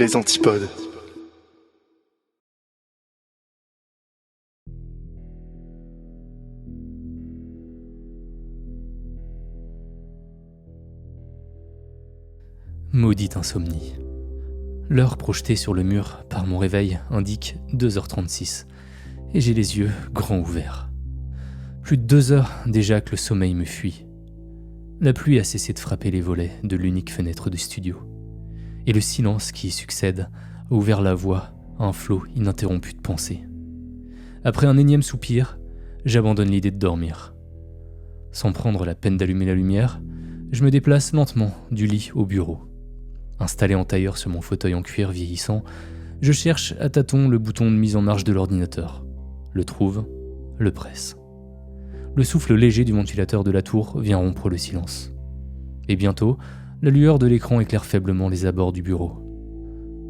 Les antipodes. Maudite insomnie. L'heure projetée sur le mur par mon réveil indique 2h36 et j'ai les yeux grands ouverts. Plus de 2 heures déjà que le sommeil me fuit. La pluie a cessé de frapper les volets de l'unique fenêtre du studio et le silence qui y succède a ouvert la voie à un flot ininterrompu de pensées. Après un énième soupir, j'abandonne l'idée de dormir. Sans prendre la peine d'allumer la lumière, je me déplace lentement du lit au bureau. Installé en tailleur sur mon fauteuil en cuir vieillissant, je cherche à tâtons le bouton de mise en marche de l'ordinateur. Le trouve, le presse. Le souffle léger du ventilateur de la tour vient rompre le silence. Et bientôt, la lueur de l'écran éclaire faiblement les abords du bureau.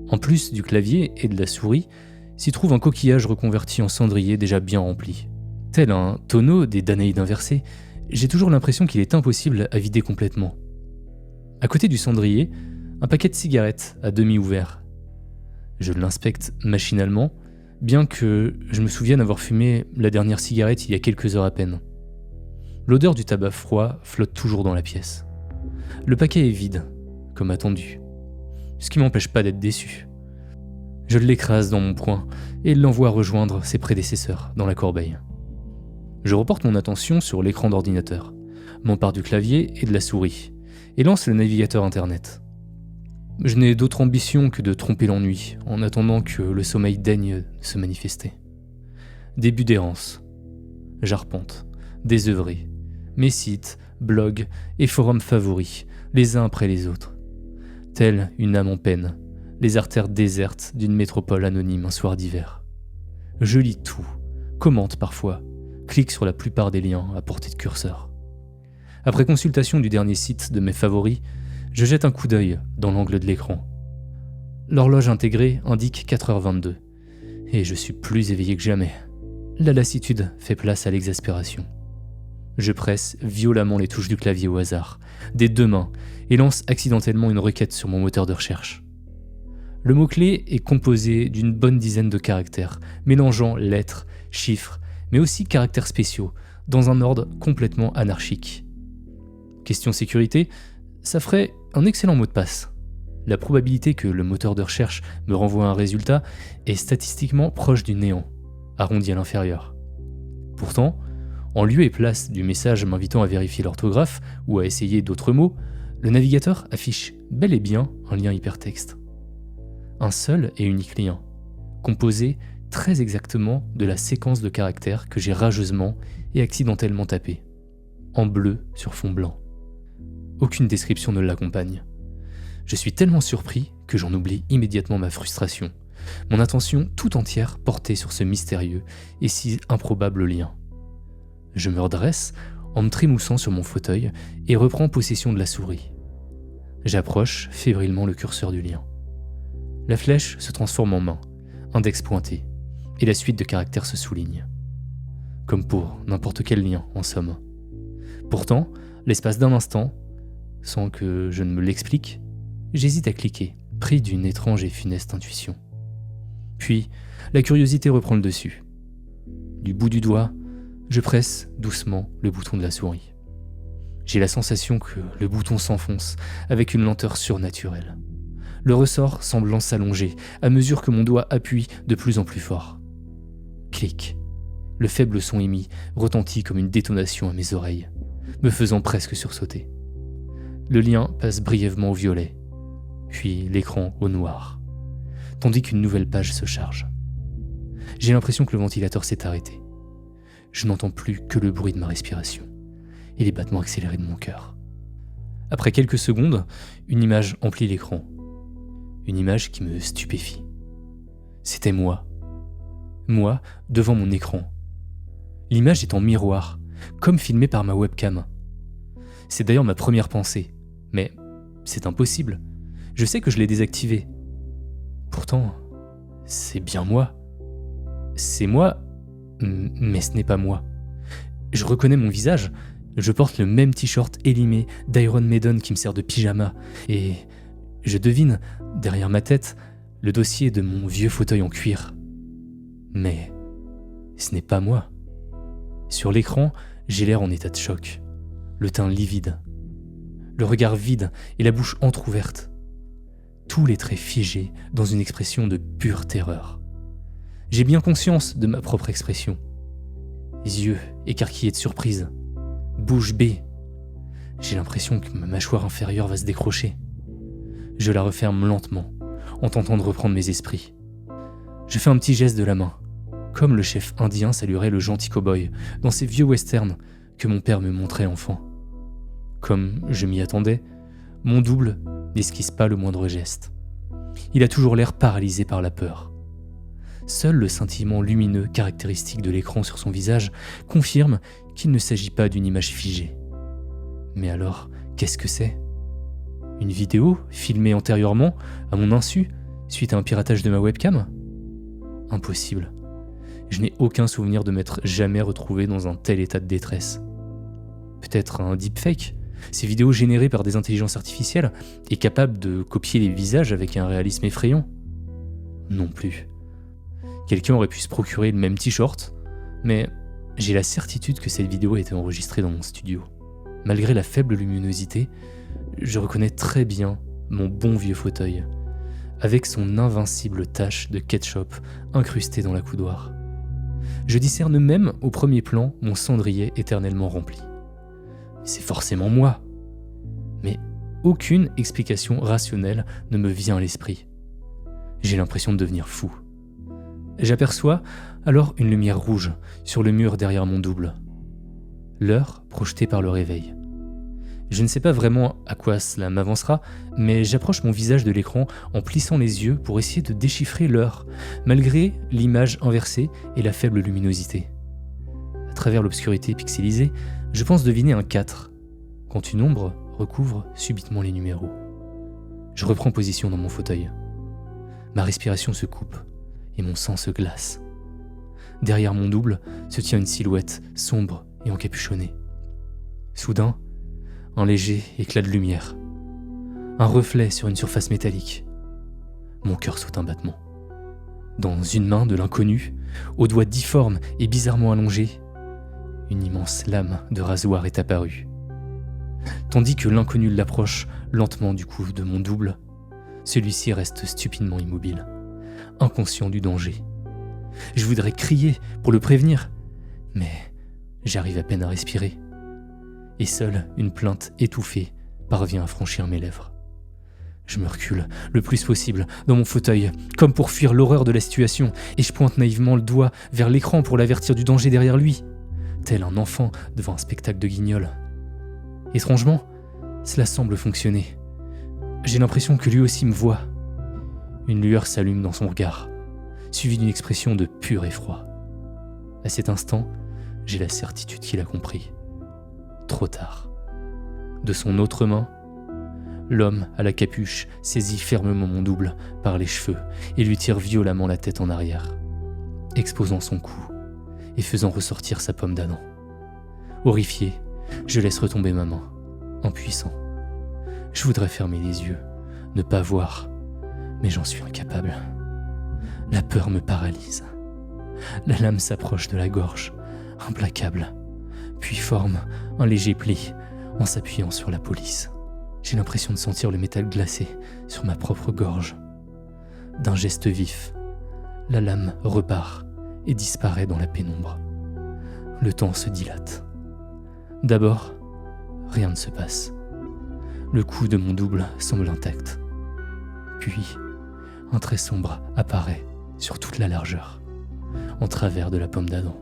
En plus du clavier et de la souris, s'y trouve un coquillage reconverti en cendrier déjà bien rempli. Tel un tonneau des Danaïdes inversées, j'ai toujours l'impression qu'il est impossible à vider complètement. À côté du cendrier, un paquet de cigarettes à demi ouvert. Je l'inspecte machinalement, bien que je me souvienne avoir fumé la dernière cigarette il y a quelques heures à peine. L'odeur du tabac froid flotte toujours dans la pièce. Le paquet est vide, comme attendu, ce qui m'empêche pas d'être déçu. Je l'écrase dans mon poing et l'envoie rejoindre ses prédécesseurs dans la corbeille. Je reporte mon attention sur l'écran d'ordinateur, m'empare du clavier et de la souris, et lance le navigateur internet. Je n'ai d'autre ambition que de tromper l'ennui, en attendant que le sommeil daigne se manifester. Début d'errance. J'arpente, désœuvré, mes sites, blogs et forums favoris, les uns après les autres. Telle une âme en peine, les artères désertes d'une métropole anonyme un soir d'hiver. Je lis tout, commente parfois, clique sur la plupart des liens à portée de curseur. Après consultation du dernier site de mes favoris, je jette un coup d'œil dans l'angle de l'écran. L'horloge intégrée indique 4h22, et je suis plus éveillé que jamais. La lassitude fait place à l'exaspération. Je presse violemment les touches du clavier au hasard, des deux mains, et lance accidentellement une requête sur mon moteur de recherche. Le mot-clé est composé d'une bonne dizaine de caractères, mélangeant lettres, chiffres, mais aussi caractères spéciaux, dans un ordre complètement anarchique. Question sécurité, ça ferait un excellent mot de passe. La probabilité que le moteur de recherche me renvoie un résultat est statistiquement proche du néant, arrondi à l'inférieur. Pourtant, en lieu et place du message m'invitant à vérifier l'orthographe ou à essayer d'autres mots, le navigateur affiche bel et bien un lien hypertexte. Un seul et unique lien, composé très exactement de la séquence de caractères que j'ai rageusement et accidentellement tapé, en bleu sur fond blanc. Aucune description ne l'accompagne. Je suis tellement surpris que j'en oublie immédiatement ma frustration, mon attention tout entière portée sur ce mystérieux et si improbable lien. Je me redresse en me trémoussant sur mon fauteuil et reprends possession de la souris. J'approche fébrilement le curseur du lien. La flèche se transforme en main, index pointé, et la suite de caractères se souligne. Comme pour n'importe quel lien, en somme. Pourtant, l'espace d'un instant, sans que je ne me l'explique, j'hésite à cliquer, pris d'une étrange et funeste intuition. Puis, la curiosité reprend le dessus. Du bout du doigt, je presse doucement le bouton de la souris. J'ai la sensation que le bouton s'enfonce avec une lenteur surnaturelle. Le ressort semblant s'allonger à mesure que mon doigt appuie de plus en plus fort. Clic. Le faible son émis retentit comme une détonation à mes oreilles, me faisant presque sursauter. Le lien passe brièvement au violet, puis l'écran au noir, tandis qu'une nouvelle page se charge. J'ai l'impression que le ventilateur s'est arrêté. Je n'entends plus que le bruit de ma respiration et les battements accélérés de mon cœur. Après quelques secondes, une image emplit l'écran. Une image qui me stupéfie. C'était moi. Moi, devant mon écran. L'image est en miroir, comme filmée par ma webcam. C'est d'ailleurs ma première pensée. Mais c'est impossible. Je sais que je l'ai désactivé. Pourtant, c'est bien moi. C'est moi, mais ce n'est pas moi. Je reconnais mon visage. Je porte le même t-shirt élimé d'Iron Maiden qui me sert de pyjama. Et je devine, derrière ma tête, le dossier de mon vieux fauteuil en cuir. Mais ce n'est pas moi. Sur l'écran, j'ai l'air en état de choc, le teint livide, le regard vide et la bouche entr'ouverte. Tous les traits figés dans une expression de pure terreur. J'ai bien conscience de ma propre expression. Yeux écarquillés de surprise, bouche bée. J'ai l'impression que ma mâchoire inférieure va se décrocher. Je la referme lentement, en tentant de reprendre mes esprits. Je fais un petit geste de la main, comme le chef indien saluerait le gentil cow-boy dans ces vieux westerns que mon père me montrait enfant. Comme je m'y attendais, mon double n'esquisse pas le moindre geste. Il a toujours l'air paralysé par la peur. Seul le scintillement lumineux caractéristique de l'écran sur son visage confirme qu'il ne s'agit pas d'une image figée. Mais alors, qu'est-ce que c'est ? Une vidéo filmée antérieurement, à mon insu, suite à un piratage de ma webcam ? Impossible. Je n'ai aucun souvenir de m'être jamais retrouvé dans un tel état de détresse. Peut-être un deepfake ? Ces vidéos générées par des intelligences artificielles et capables de copier les visages avec un réalisme effrayant ? Non plus. Quelqu'un aurait pu se procurer le même t-shirt, mais j'ai la certitude que cette vidéo a été enregistrée dans mon studio. Malgré la faible luminosité, je reconnais très bien mon bon vieux fauteuil, avec son invincible tache de ketchup incrustée dans la coudoir. Je discerne même au premier plan mon cendrier éternellement rempli. C'est forcément moi. Mais aucune explication rationnelle ne me vient à l'esprit. J'ai l'impression de devenir fou. J'aperçois alors une lumière rouge sur le mur derrière mon double. L'heure projetée par le réveil. Je ne sais pas vraiment à quoi cela m'avancera, mais j'approche mon visage de l'écran en plissant les yeux pour essayer de déchiffrer l'heure, malgré l'image inversée et la faible luminosité. À travers l'obscurité pixelisée, je pense deviner un 4, quand une ombre recouvre subitement les numéros. Je reprends position dans mon fauteuil. Ma respiration se coupe et mon sang se glace. Derrière mon double se tient une silhouette sombre et encapuchonnée. Soudain, un léger éclat de lumière. Un reflet sur une surface métallique. Mon cœur saute un battement. Dans une main de l'inconnu, aux doigts difformes et bizarrement allongés, une immense lame de rasoir est apparue. Tandis que l'inconnu l'approche lentement du cou de mon double, celui-ci reste stupidement immobile, inconscient du danger. Je voudrais crier pour le prévenir, mais j'arrive à peine à respirer. Et seule une plainte étouffée parvient à franchir mes lèvres. Je me recule le plus possible dans mon fauteuil, comme pour fuir l'horreur de la situation, et je pointe naïvement le doigt vers l'écran pour l'avertir du danger derrière lui, tel un enfant devant un spectacle de guignol. Étrangement, cela semble fonctionner. J'ai l'impression que lui aussi me voit. Une lueur s'allume dans son regard, suivie d'une expression de pur effroi. À cet instant, j'ai la certitude qu'il a compris. Trop tard. De son autre main, l'homme à la capuche saisit fermement mon double par les cheveux et lui tire violemment la tête en arrière, exposant son cou et faisant ressortir sa pomme d'Adam. Horrifié, je laisse retomber ma main, impuissant. Je voudrais fermer les yeux, ne pas voir, mais j'en suis incapable. La peur me paralyse. La lame s'approche de la gorge, implacable, puis forme un léger pli en s'appuyant sur la police. J'ai l'impression de sentir le métal glacé sur ma propre gorge. D'un geste vif, la lame repart et disparaît dans la pénombre. Le temps se dilate. D'abord, rien ne se passe. Le cou de mon double semble intact. Puis, un trait sombre apparaît sur toute la largeur, en travers de la pomme d'Adam,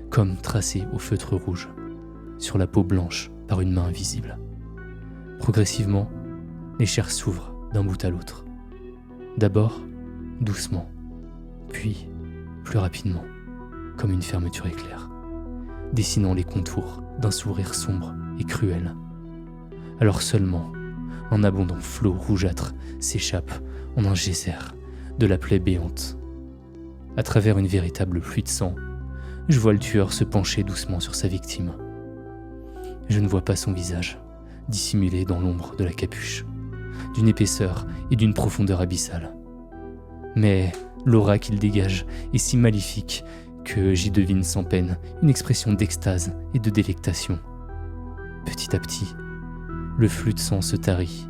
comme tracé au feutre rouge, sur la peau blanche par une main invisible. Progressivement, les chairs s'ouvrent d'un bout à l'autre. D'abord, doucement, puis plus rapidement, comme une fermeture éclair, dessinant les contours d'un sourire sombre et cruel. Alors seulement, un abondant flot rougeâtre s'échappe en un geyser de la plaie béante. À travers une véritable pluie de sang, je vois le tueur se pencher doucement sur sa victime. Je ne vois pas son visage, dissimulé dans l'ombre de la capuche, d'une épaisseur et d'une profondeur abyssale. Mais l'aura qu'il dégage est si maléfique que j'y devine sans peine une expression d'extase et de délectation. Petit à petit, le flux de sang se tarit.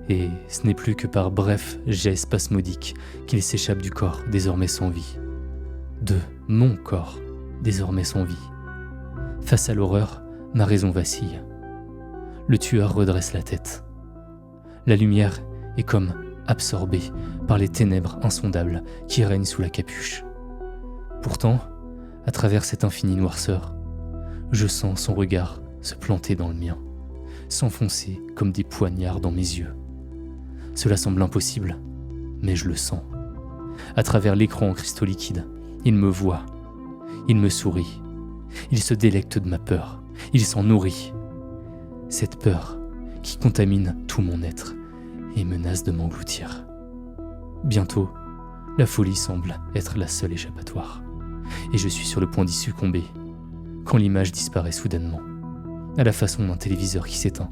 Et ce n'est plus que par brefs jets spasmodiques qu'il s'échappe du corps désormais sans vie. De mon corps désormais sans vie. Face à l'horreur, ma raison vacille. Le tueur redresse la tête. La lumière est comme absorbée par les ténèbres insondables qui règnent sous la capuche. Pourtant, à travers cette infinie noirceur, je sens son regard se planter dans le mien, s'enfoncer comme des poignards dans mes yeux. Cela semble impossible, mais je le sens. À travers l'écran en cristaux liquides, il me voit, il me sourit, il se délecte de ma peur, il s'en nourrit. Cette peur qui contamine tout mon être et menace de m'engloutir. Bientôt, la folie semble être la seule échappatoire, et je suis sur le point d'y succomber, quand l'image disparaît soudainement, à la façon d'un téléviseur qui s'éteint.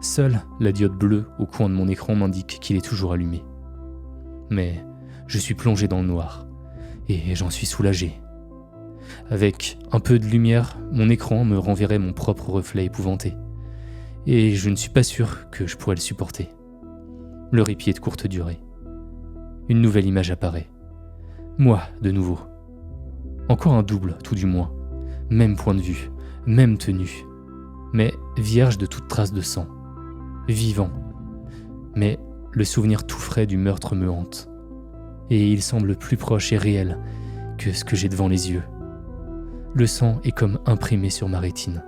Seule la diode bleue au coin de mon écran m'indique qu'il est toujours allumé. Mais je suis plongé dans le noir, et j'en suis soulagé. Avec un peu de lumière, mon écran me renverrait mon propre reflet épouvanté, et je ne suis pas sûr que je pourrais le supporter. Le répit est de courte durée. Une nouvelle image apparaît. Moi, de nouveau. Encore un double, tout du moins. Même point de vue, même tenue, mais vierge de toute trace de sang. Vivant. Mais le souvenir tout frais du meurtre me hante. Et il semble plus proche et réel que ce que j'ai devant les yeux. Le sang est comme imprimé sur ma rétine.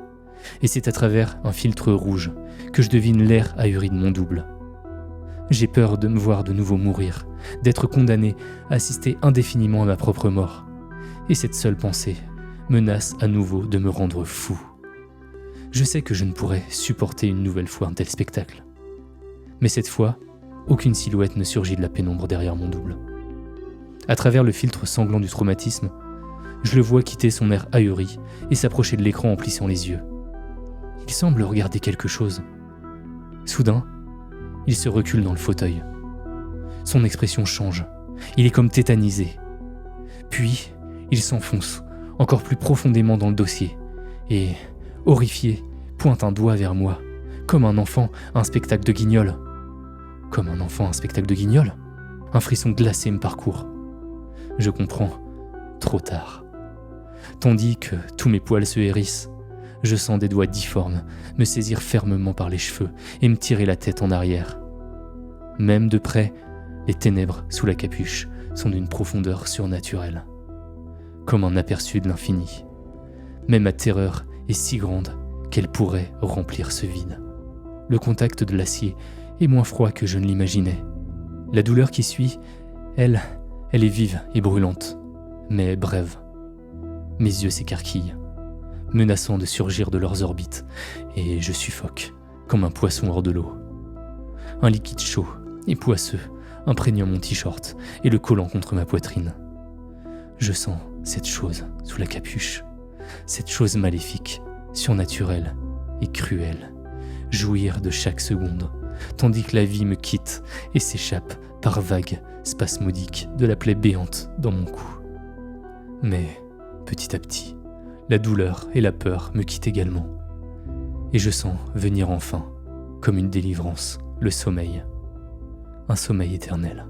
Et c'est à travers un filtre rouge que je devine l'air ahuri de mon double. J'ai peur de me voir de nouveau mourir, d'être condamné à assister indéfiniment à ma propre mort. Et cette seule pensée menace à nouveau de me rendre fou. Je sais que je ne pourrais supporter une nouvelle fois un tel spectacle. Mais cette fois, aucune silhouette ne surgit de la pénombre derrière mon double. À travers le filtre sanglant du traumatisme, je le vois quitter son air ahuri et s'approcher de l'écran en plissant les yeux. Il semble regarder quelque chose. Soudain, il se recule dans le fauteuil. Son expression change. Il est comme tétanisé. Puis, il s'enfonce encore plus profondément dans le dossier et, horrifié, pointe un doigt vers moi, comme un enfant à un spectacle de Guignol. Comme un enfant à un spectacle de Guignol ? Un frisson glacé me parcourt. Je comprends, trop tard. Tandis que tous mes poils se hérissent, je sens des doigts difformes me saisir fermement par les cheveux et me tirer la tête en arrière. Même de près, les ténèbres sous la capuche sont d'une profondeur surnaturelle, comme un aperçu de l'infini. Mais ma terreur est si grande qu'elle pourrait remplir ce vide. Le contact de l'acier est moins froid que je ne l'imaginais. La douleur qui suit, elle est vive et brûlante, mais brève. Mes yeux s'écarquillent, menaçant de surgir de leurs orbites, et je suffoque, comme un poisson hors de l'eau. Un liquide chaud et poisseux imprégnant mon t-shirt et le collant contre ma poitrine. Je sens cette chose sous la capuche, cette chose maléfique, surnaturelle et cruelle, jouir de chaque seconde, tandis que la vie me quitte et s'échappe par vagues spasmodiques de la plaie béante dans mon cou. Mais, petit à petit, la douleur et la peur me quittent également, et je sens venir enfin, comme une délivrance, le sommeil, un sommeil éternel.